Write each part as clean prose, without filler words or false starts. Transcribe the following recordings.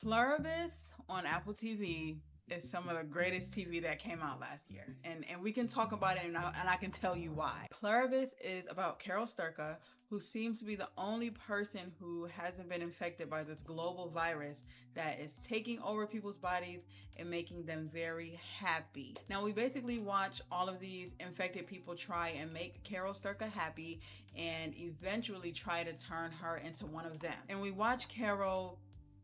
Pluribus on Apple TV is some of the greatest TV that came out last year. And we can talk about it, and I can tell you why. Pluribus is about Carol Sturka, who seems to be the only person who hasn't been infected by this global virus that is taking over people's bodies and making them very happy. Now, we basically watch all of these infected people try and make Carol Sturka happy and eventually try to turn her into one of them. And we watch Carol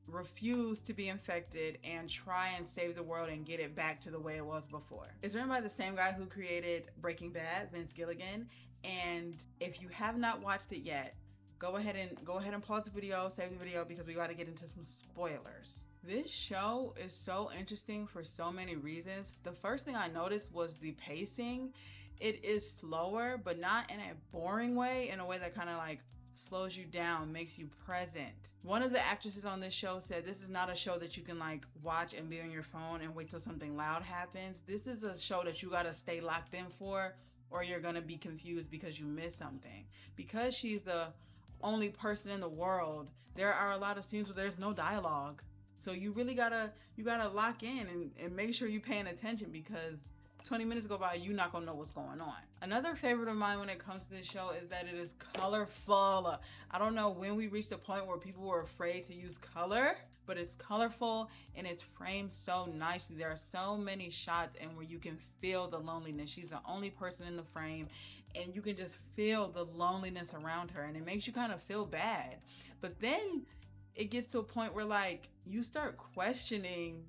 refuse to be infected and try and save the world and get it back to the way it was before. It's written by the same guy who created Breaking Bad, Vince Gilligan. And if you have not watched it yet, go ahead and pause the video, save the video, because we got to get into some spoilers. This show is so interesting for so many reasons. The first thing I noticed was the pacing. It is slower, but not in a boring way, in a way that kind of like slows you down, makes you present. One of the actresses on this show said this is not a show that you can like watch and be on your phone and wait till something loud happens. This is a show that you gotta stay locked in for, or you're gonna be confused because you missed something. Because she's the only person in the world, there are a lot of scenes where there's no dialogue. So you really gotta lock in and make sure you're paying attention, because 20 minutes go by, you're not gonna know what's going on. Another favorite of mine when it comes to this show is that it is colorful. I don't know when we reached a point where people were afraid to use color, but it's colorful and it's framed so nicely. There are so many shots and where you can feel the loneliness. She's the only person in the frame and you can just feel the loneliness around her, and it makes you kind of feel bad. But then it gets to a point where like you start questioning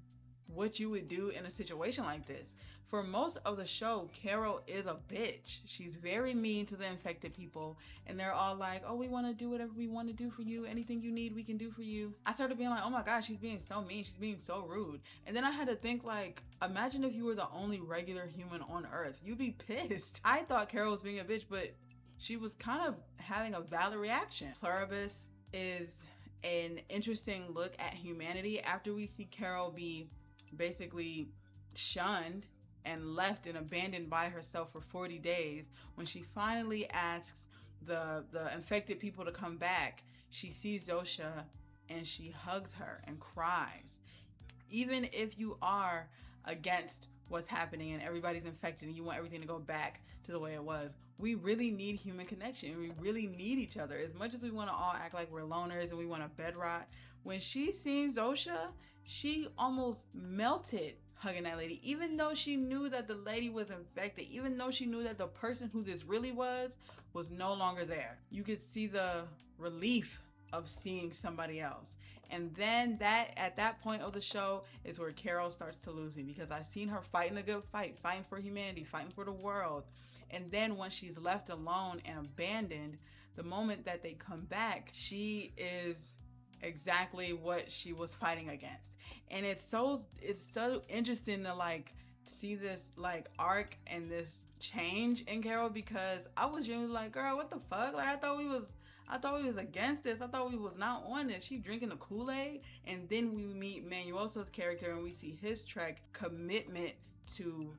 what you would do in a situation like this. For most of the show, Carol is a bitch. She's very mean to the infected people, and they're all like, oh, we want to do whatever we want to do for you. Anything you need, we can do for you. I started being like, oh my God, she's being so mean. She's being so rude. And then I had to think like, imagine if you were the only regular human on Earth. You'd be pissed. I thought Carol was being a bitch, but she was kind of having a valid reaction. Pluribus is an interesting look at humanity after we see Carol be basically shunned and left and abandoned by herself for 40 days. When she finally asks the infected people to come back, she sees Zosha and she hugs her and cries. Even if you are against what's happening and everybody's infected and you want everything to go back to the way it was, we really need human connection. We really need each other. As much as we want to all act like we're loners and we want to bed rot, when she seen Zosha, she almost melted hugging that lady, even though she knew that the lady was infected, even though she knew that the person who this really was no longer there. You could see the relief of seeing somebody else. And then at that point of the show is where Carol starts to lose me, because I've seen her fighting a good fight, fighting for humanity, fighting for the world. And then when she's left alone and abandoned, the moment that they come back, she is exactly what she was fighting against. And it's so interesting to like see this like arc and this change in Carol, because I was genuinely like, girl, what the fuck? Like I thought we was against this. I thought we was not on this. She drinking the Kool-Aid. And then we meet Manuelso's character and we see his trek commitment to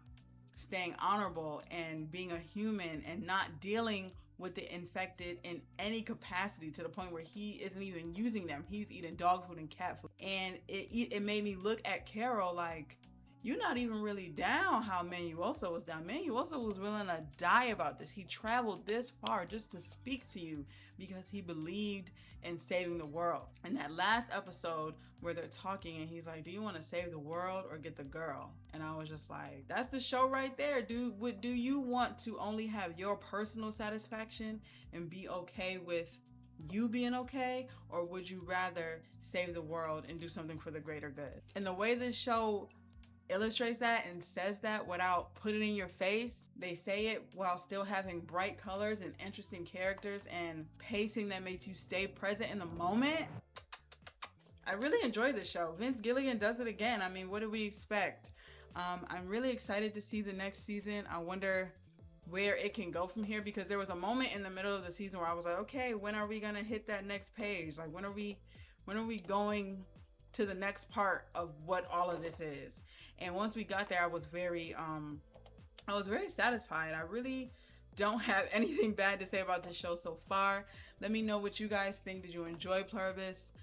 staying honorable and being a human and not dealing with the infected in any capacity, to the point where he isn't even using them. He's eating dog food and cat food. And it made me look at Carol like, you're not even really down how Manuelso was down. Manuelso was willing to die about this. He traveled this far just to speak to you because he believed in saving the world. And that last episode where they're talking and he's like, do you want to save the world or get the girl? And I was just like, that's the show right there, dude. Do you want to only have your personal satisfaction and be okay with you being okay, or would you rather save the world and do something for the greater good? And the way this show illustrates that and says that without putting it in your face, they say it while still having bright colors and interesting characters and pacing that makes you stay present in the moment. I really enjoy this show. Vince Gilligan does it again. I mean, what do we expect? I'm really excited to see the next season. I wonder where it can go from here, because there was a moment in the middle of the season where I was like, okay, when are we gonna hit that next page? Like when are we going to the next part of what all of this is? And once we got there, I was very satisfied. I really don't have anything bad to say about this show so far. Let me know what you guys think. Did you enjoy Pluribus?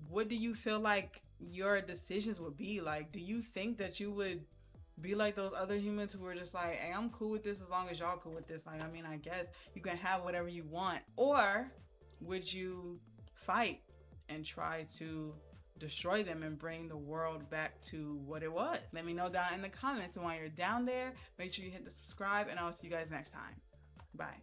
What do you feel like your decisions would be. Like, do you think that you would be like those other humans who were just like, hey, I'm cool with this as long as y'all cool with this? Like, I mean, I guess you can have whatever you want. Or would you fight and try to destroy them and bring the world back to what it was? Let me know down in the comments. And while you're down there, make sure you hit the subscribe, and I'll see you guys next time. Bye.